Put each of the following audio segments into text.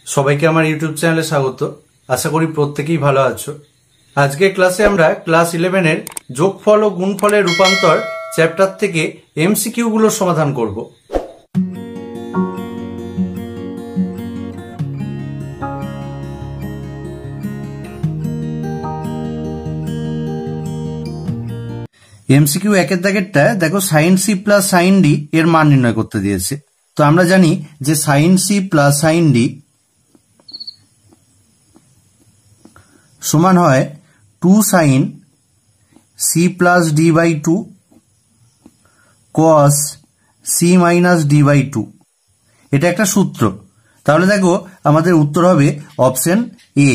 সবাইকে আমার ইউটিউব চ্যানেলে স্বাগত। আশা করি প্রত্যেকেই ভালো আছো। আজকের ক্লাসে আমরা ক্লাস 11 এর যোগফল ও গুণফলের রূপান্তর চ্যাপ্টার থেকে এমসিকিউ গুলোর সমাধান করব। এমসিকিউ একের দাগেরটা দেখো, sine C plus sine D এর মান নির্ণয় করতে দিয়েছে। তো আমরা জানি যে sine C plus sine D সমান হয় 2 sine C plus D by 2 cos C minus D by 2। এটা একটা সূত্র। তাহলে দেখো আমাদের উত্তর হবে অপশন এ।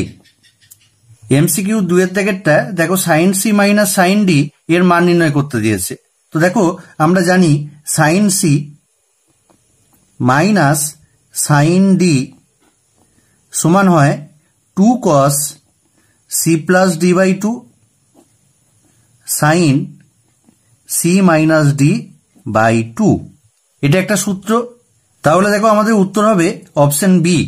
এমসিকিউ 2 এর দাগেরটা দেখো, sine C minus sine D এর মান নির্ণয় করতে দিয়েছে। তো দেখো আমরা জানি sine C minus sine D সমান হয় 2 cos C plus D by 2 sine C minus D by 2। এটা একটা সূত্র। তাহলে দেখো আমাদের উত্তর হবে অপশন বি।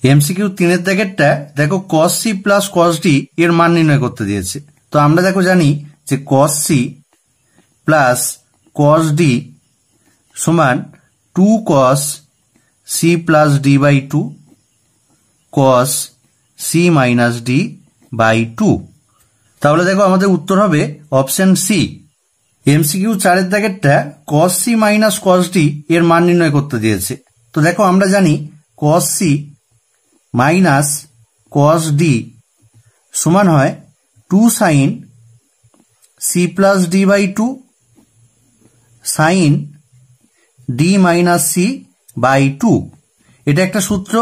এমসিকিউ 3 এর দাগেরটা দেখো, cos C plus cos D এর মান নির্ণয় করতে দিয়েছে। তো আমরা দেখো জানি যে cos C plus cos D সমান 2 cos C plus D by 2 cos C minus D by 2। তাহলে দেখো আমাদের উত্তর হবে অপশন সি। এমসিকিউ 4 এর দাগেরটা, cos C minus cos D এর মান নির্ণয় করতে দিয়েছে। তো দেখো আমরা জানি cos C minus cos D সমান হয় 2 sine C plus D by 2 sine D minus C by 2। এটা একটা সূত্র।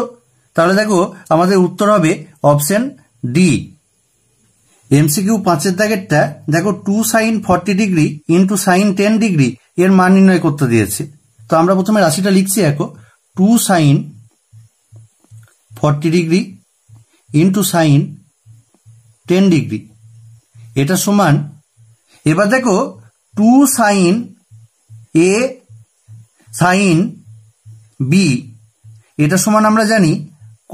তাহলে দেখো আমাদের উত্তর হবে অপশন ডি। এমসিকিউ 5 এর দাগেরটা দেখো, 2 sine 40 degree into sine 10 degree এর মান নির্ণয় করতে দিয়েছে। তো আমরা প্রথমে রাশিটা লিখছি। দেখো 2 sine 40 degree into sine 10 degree এটা সমান, এবার দেখো 2 সাইন এ সাইন বি এটা সমান আমরা জানি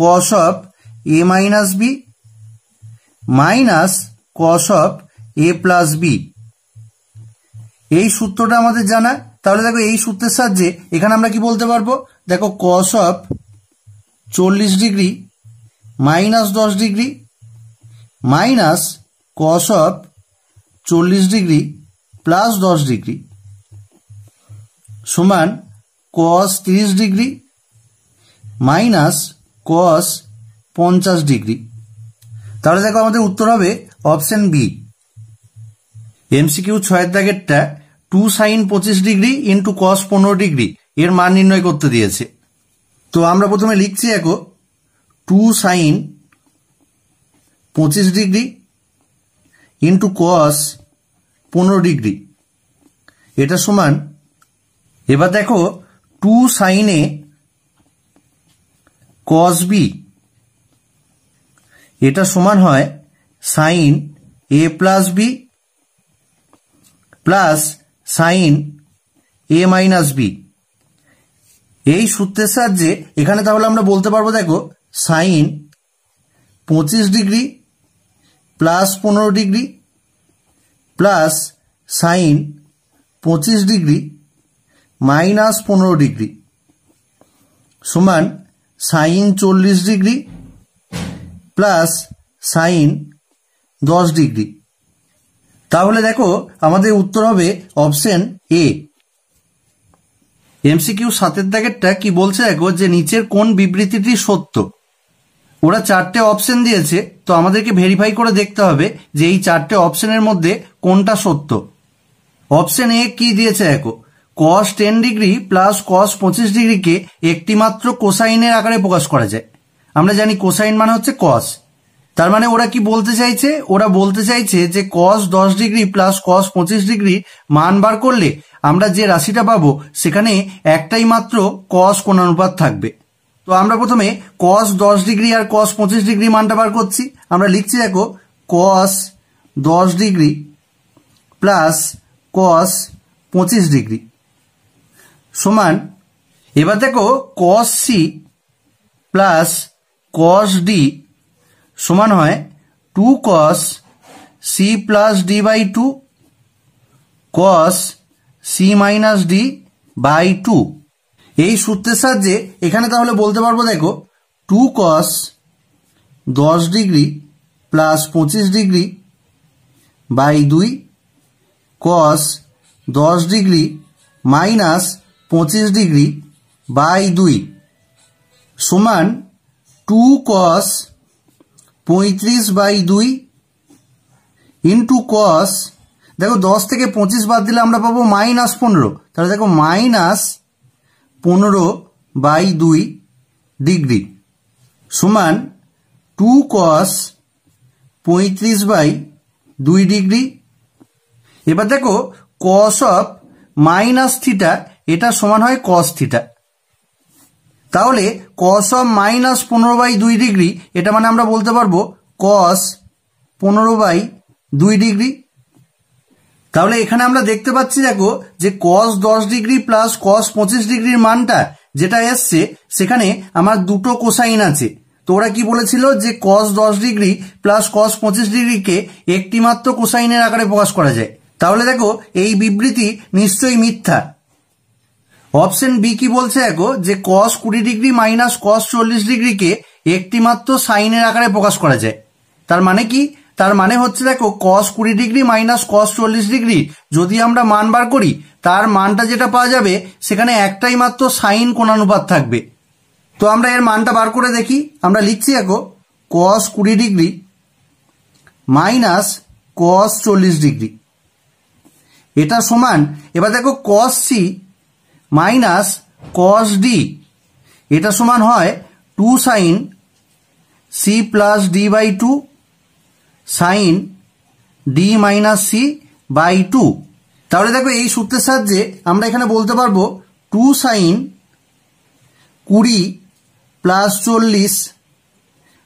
cos of A minus B minus cos of A plus B. এই সূত্রটা আমাদের জানা। তাহলে দেখো এই সূত্রের সাহায্যে এখানে আমরা কি বলতে পারবো, দেখো cos of 40 degree minus 10 degree minus cos of 40 degree plus 10 degree সমান কস 30 ডিগ্রি মাইনাস কস 50 ডিগ্রি। তাহলে দেখো আমাদের উত্তর হবে অপশন বি। এমসিকিউ 6 এর দাগেরটা, 2 sine 25 degree into cos 15 degree এর মান নির্ণয় করতে দিয়েছে। তো আমরা প্রথমে লিখছি দেখো 2 sine 25 degree into cos 15 degree এটা সমান, এবার দেখো 2 সাইনে কস বি এটা সমান হয় sine A plus B plus sine A minus B. এই সূত্রের সাহায্যে এখানে তাহলে আমরা বলতে পারবো, দেখো sine 25 degree plus 15 degree plus sine 25 degree minus 15 degree সমান sine 40 degree plus sine 10 degree. তাহলে দেখো আমাদের উত্তর হবে অপশন এ। এমসিকিউ 7 এর দাগেরটা কি বলছে দেখো, যে নিচের কোন বিবৃতিটি সত্য। ওরা 4টে অপশন দিয়েছে। তো আমাদেরকে ভেরিফাই করে দেখতে হবে যে এই 4টে অপশনের মধ্যে কোনটা সত্য। অপশন এ কি দিয়েছে দেখো, কস 10 ডিগ্রি প্লাস কস 25 ডিগ্রিকে একটি মাত্র কোসাইনের আকারে প্রকাশ করা যায়। আমরা জানি কোসাইন মানে হচ্ছে কস। তার মানে ওরা কি বলতে চাইছে, ওরা বলতে চাইছে যে কস 10 ডিগ্রি প্লাস কস 25 ডিগ্রি মান বার করলে আমরা যে রাশিটা পাবো সেখানে একটাই মাত্র কস কোণানুপাত থাকবে। তো আমরা প্রথমে কস 10 ডিগ্রি আর কস 25 ডিগ্রি মানটা বার করছি। আমরা লিখছি দেখো cos 10 degree plus cos 25 degree সমান, এবার দেখো cos C plus cos D সমান হয় 2 cos C plus D by 2 cos C minus D by 2। এই সূত্রের সাহায্যে এখানে তাহলে বলতে পারবো, দেখো 2 cos 10 degree plus 25 degree by 2 cos 10 degree minus 25 degree by 2 সমান 2 cos 35 বাই 2 ইন্টু cos, দেখো 10 থেকে 25 বাদ দিলে আমরা পাবো মাইনাস 15, তাহলে দেখো মাইনাস 15 বাই 2 ডিগ্রি সমান 2 cos 35 বাই 2 ডিগ্রি। এবার দেখো cos অফ মাইনাস থিটা এটা সমান হয় cos থিটা, তাহলে cos of minus 15 by 2 degree এটা মানে আমরা বলতে পারবো cos 15 বাই 2 ডিগ্রি। তাহলে এখানে আমরা দেখতে পাচ্ছি দেখো যে cos 10 ডিগ্রি প্লাস cos 25 ডিগ্রির মানটা যেটা এসছে সেখানে আমার দুটো কোসাইন আছে। তো ওরা কি বলেছিল যে cos 10 ডিগ্রি প্লাস cos 25 ডিগ্রিকে একটি মাত্র কোসাইনের আকারে প্রকাশ করা যায়। তাহলে দেখো এই বিবৃতি নিশ্চয়ই মিথ্যা। অপশন বি কি বলছে দেখো যে cos 20 ডিগ্রি মাইনাস cos 40 ডিগ্রিকে একটি মাত্র সাইনের আকারে প্রকাশ করা যায়। তার মানে কি? তার মানে হচ্ছে দেখো cos 20 degree minus cos 40 degree যদি আমরা মান বার করি তার মানটা যেটা পাওয়া যাবে সেখানে একটাই মাত্র সাইন কোণানুপাত থাকবে। তো আমরা এর মানটা বার করে দেখি। আমরা লিখছি দেখো cos 20 degree minus cos 40 degree এটা সমান, এবার দেখো cos C minus cos D এটা সমান হয় 2 sine C plus D by 2 sine D minus C by 2। তাহলে দেখো এই সূত্রের সাহায্যে আমরা এখানে বলতে পারবো 2 sine 20 plus 40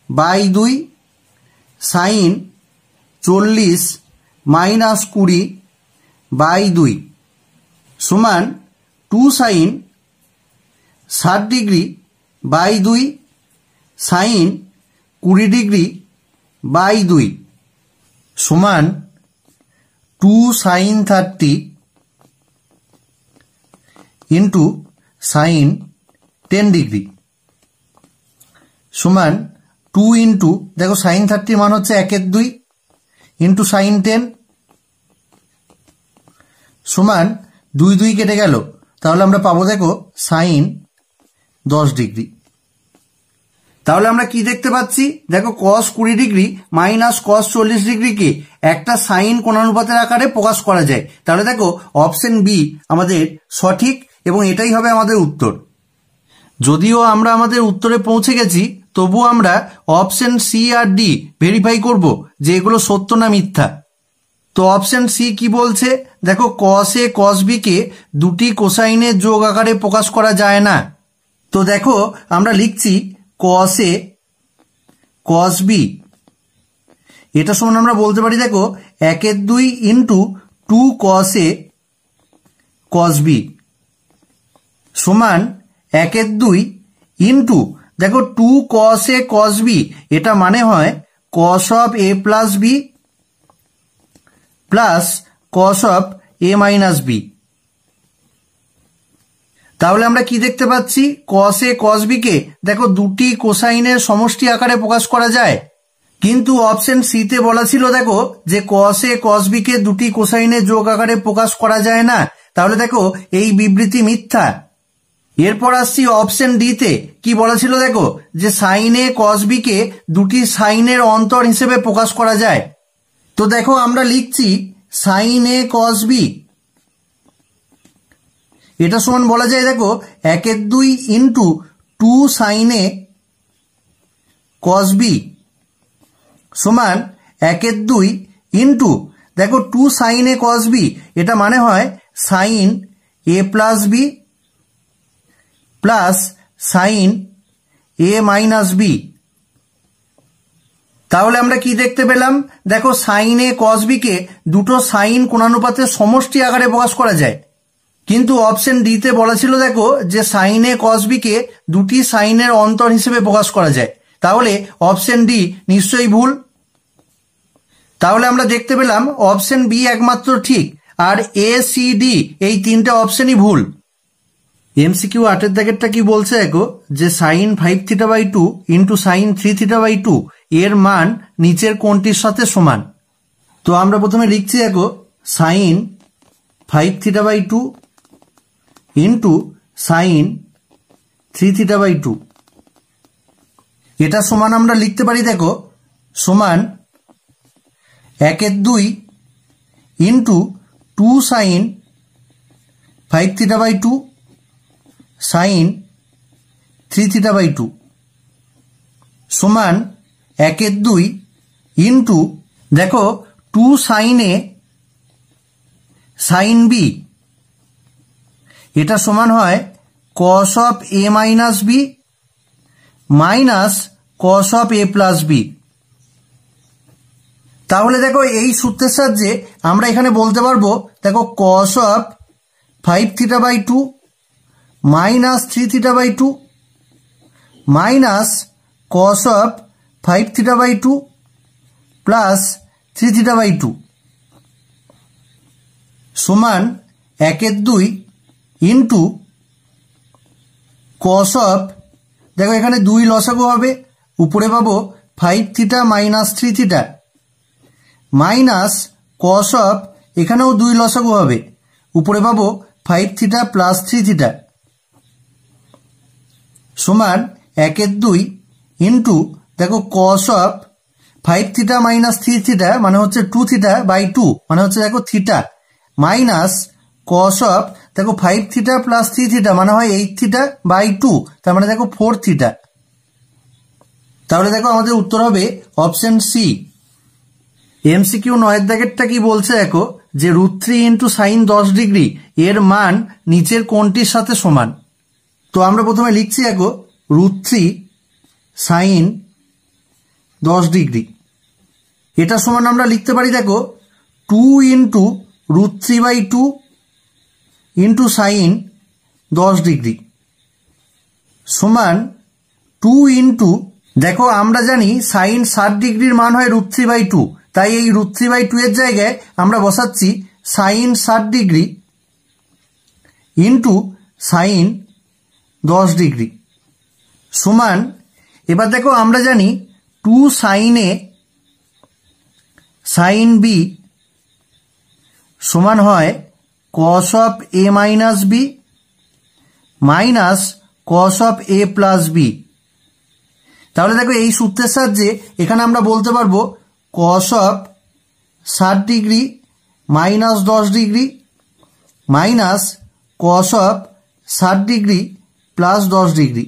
by 2 sine 40 minus 20 by 2 সমান 2 sine 60 degree by 2 sine 20 degree by 2 সমান 2 সাইন 30 ইন্টু সাইন 10 ডিগ্রি সমান 2 ইন্টু, দেখো সাইন 30 মান হচ্ছে 1/2 ইন্টু সাইন 10 সমান 2 2 কেটে গেল, তাহলে আমরা পাবো দেখো সাইন 10 ডিগ্রি। তাহলে আমরা কি দেখতে পাচ্ছি, দেখো cos 20 ডিগ্রি মাইনাস cos 40 ডিগ্রিকে একটা সাইন কোণানুপাতের আকারে প্রকাশ করা যায়। তাহলে দেখো অপশন বি আমাদের সঠিক এবং এটাই হবে আমাদের উত্তর। যদিও আমরা আমাদের উত্তরে পৌঁছে গেছি তবুও আমরা অপশন সি আর ডি ভেরিফাই করব যে এগুলো সত্য না মিথ্যা। তো অপশন সি কি বলছে, দেখো cos এ cos বি কে দুটি কোসাইনের যোগ আকারে প্রকাশ করা যায় না। তো দেখো আমরা লিখছি cos এ cos বি এটা সমান আমরা বলতে পারি দেখো 1/2 into 2 cos A cos B সমান 1/2 ইন্টু, দেখো 2 cos এ cos বি এটা মানে হয় cos of A plus B plus cos of A minus B. তাহলে আমরা কি দেখতে পাচ্ছি, cos এ cos বি কে দেখো দুটি কোসাইনের সমষ্টি আকারে প্রকাশ করা যায়, কিন্তু অপশন সি তে বলা ছিল দেখো যে cos এ cos বি কে দুটি কোসাইনের যোগ আকারে প্রকাশ করা যায় না। তাহলে দেখো এই বিবৃতি মিথ্যা। এরপর আসছি অপশন ডি তে, কি বলা ছিল দেখো যে সাইন এ cos বি কে দুটি সাইনের অন্তর হিসেবে প্রকাশ করা যায়। তো দেখো আমরা লিখছি সাইন এ cos বি এটা সমান বলা যায় দেখো 1/2 ইন্টু 2 সাইন এ cos বি সমান 1/2 ইন্টু, দেখো 2 সাইন এ cos বি এটা মানে হয় sine A plus B plus sine A minus B. তাহলে আমরা কি দেখতে পেলাম, দেখো সাইন এ cos বি কে দুটো সাইন কোণানুপাতের সমষ্টি আকারে প্রকাশ করা যায়, কিন্তু অপশন ডি তে বলা ছিল দেখো যে সাইন এ কস বি কে দুটি সাইনের অন্তর হিসেবে প্রকাশ করা যায়, তাহলে অপশন ডি নিশ্চয়ই ভুল। তাহলে আমরা দেখতে পেলাম অপশন বি একমাত্র ঠিক, আর এ সি ডি এই তিনটা অপশনই ভুল। এমসিকিউ 8 দাগেরটা কি বলছে দেখো যে sine 5 theta by 2 into sine 3 theta by 2 এর মান নিচের কোনটির সাথে সমান। তো আমরা প্রথমে লিখছি দেখো sine 5 theta by 2 into sine 3 theta by 2, এটা সমান আমরা লিখতে পারি দেখো সমান 1/2 into 2 sine 5 theta by 2 sine 3 theta by 2 সমান 1/2 ইন্টু দেখো 2 সাইনে সাইন বি, এটা সমান হয় cos of a minus B minus cos of a plus B. তাহলে দেখো এই সূত্রের সাহায্যে আমরা এখানে বলতে পারবো দেখো cos of 5 theta by 2 minus 3 theta by 2 minus cos of 5 theta by 2 plus 3 theta by 2 সমান 1/2 ইন্টু cos অফ, দেখো এখানে 2 লসাগু হবে, উপরে পাবো 5 theta minus 3 theta minus cos of, এখানেও 2 লসাগু হবে, উপরে পাবো 5 থিটা প্লাস 3 থিটা সমান 1/2 ইন্টু দেখো cos of 5 theta minus 3 theta মানে হচ্ছে 2 থিটা বাই 2 মানে হচ্ছে দেখো থিটা মাইনাস cos অফ দেখো 5 থিটা প্লাস 3 থিটা মানে হয় 8 থিটা বাই 2 তার মানে দেখো 4 থিটা। তাহলে দেখো আমাদের উত্তর হবে অপশন সি। এমসিকিউ 9 দাগেরটা কি বলছে দেখো যে √3 ইন্টু সাইন 10 ডিগ্রি এর মান নিচের কোনটির সাথে সমান। তো আমরা প্রথমে লিখছি দেখো √3 সাইন 10 ডিগ্রি, এটা সমান আমরা লিখতে পারি দেখো 2 into √3 by 2 into sine 10 degree সমান 2 ইন্টু দেখো আমরা জানি সাইন 60 ডিগ্রির মান হয় √3 বাই 2, তাই এই √3 বাই 2 এর জায়গায় আমরা বসাচ্ছি sine 60 degree into sine 10 degree সমান, এবার দেখো আমরা জানি 2 সাইনে সাইন বি সমান হয় cos of a minus B minus cos of a plus B. তাহলে দেখো এই সূত্রের সাহায্যে এখানে আমরা বলতে পারবো cos of 60 degree minus 10 degree minus cos of 60 degree plus 10 degree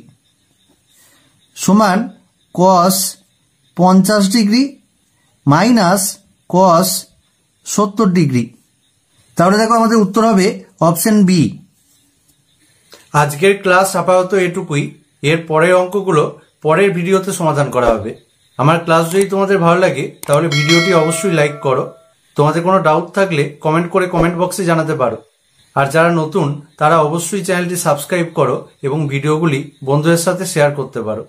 সমান cos 50 degree minus cos 70 degree. তাহলে দেখো আমাদের উত্তর হবে অপশন বি। আজকের ক্লাস আপাতত এটুকুই, এর পরের অঙ্কগুলো পরের ভিডিওতে সমাধান করা হবে। আমার ক্লাস যদি তোমাদের ভালো লাগে তাহলে ভিডিওটি অবশ্যই লাইক করো, তোমাদের কোনো ডাউট থাকলে কমেন্ট করে কমেন্ট বক্সে জানাতে পারো, আর যারা নতুন তারা অবশ্যই চ্যানেলটি সাবস্ক্রাইব করো এবং ভিডিওগুলি বন্ধুদের সাথে শেয়ার করতে পারো।